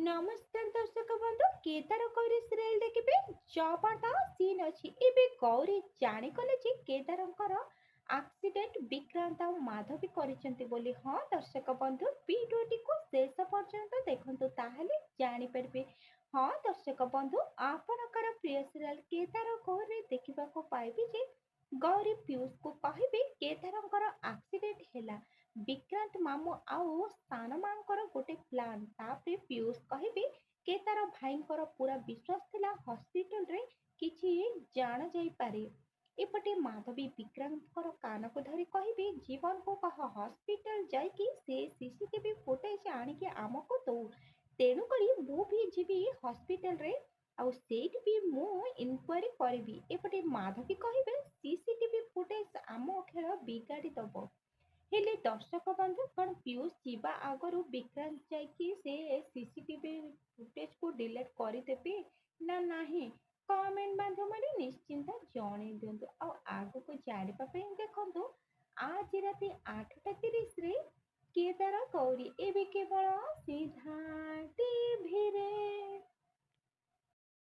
নমস্কার দর্শক বন্ধু কেদার গৌরী সিরিয়াল ଦେଖିବେ ଜବାଟା ସିନ୍ ଅଛି ଏବେ ଗୌରୀ ଜାଣିଗଲେ ଯେ କେଦାରଙ୍କର ଆକ୍ସିଡେଣ୍ଟ ବିକ୍ରାନ୍ତ ଆଉ ମାଧବୀ କରିଛନ୍ତି ବୋଲି। ହଁ ଦର୍ଶକ ବନ୍ଧୁ ଭିଡିଓଟିକୁ ଶେଷ ପର୍ଯ୍ୟନ୍ତ ଦେଖନ୍ତୁ ତାହେଲେ ଜାଣିପାରିବେ। ହଁ ଦର୍ଶକ ବନ୍ଧୁ ଆପଣଙ୍କର ପ୍ରିୟ ସିରିୟାଲ କେଦାର ଗୌରୀ ଦେଖିବାକୁ ପାଇବେ ଯେ ଗୌରୀ ପିୟୁଷକୁ କହିବେ କେଦାରଙ୍କର ଆକ୍ସିଡେଣ୍ଟ ହେଲା। ବିକ୍ରାନ୍ତ ମାମୁଁ ଆଉ ସାନ ମାଙ୍କର ଗୋଟେ ପ୍ଲାନ୍। ତାପରେ ପିୟୁଷ କହିବେ କେଦାର ଭାଇଙ୍କର ପୁରା ବିଶ୍ୱାସ ଥିଲା ହସ୍ପିଟାଲରେ କିଛି ଜାଣା ଯାଇପାରେ। ଏପଟେ ମାଧବୀ ବିକ୍ରାନ୍ତଙ୍କର କାନକୁ ଧରି କହିବେ ଜୀବନକୁ କହ ହସ୍ପିଟାଲ ଯାଇକି ସେ ସିସିଟିଭି ଫୁଟେଜ ଆଣିକି ଆମକୁ ଦଉ। ତେଣୁକରି ମୁଁ ବି ଯିବି ହସ୍ପିଟାଲରେ ଆଉ ସେଇଠି ବି ମୁଁ ଇନକ୍ୱାରି କରିବି। ଏପଟେ ମାଧବୀ କହିବେ ସିସିଟିଭି ଫୁଟେଜ ଆମ ଖେଳ ବିଗାଡ଼ି ଦବ। ହେଲେ ଦର୍ଶକ ବନ୍ଧୁ କଣ ପିୟୁଷ ଯିବା ଆଗରୁ ବିକ୍ରାନ୍ତ ଯାଇକି ସେ ସିସିଟିଭି ଫୁଟେଜକୁ ଡିଲିଟ କରିଦେବେ ନା ନାହିଁ କମେଣ୍ଟ ମାଧ୍ୟମରେ ନିଶ୍ଚିନ୍ତ ଜଣେଇ ଦିଅନ୍ତୁ। ଆଉ ଆଗକୁ ଜାଣିବା ପାଇଁ ଦେଖନ୍ତୁ ଆଜି ରାତି 8:30ରେ କେଦାର ଗୌରୀ ଏବେ କେବଳ ସିଧା ଟିଭିରେ।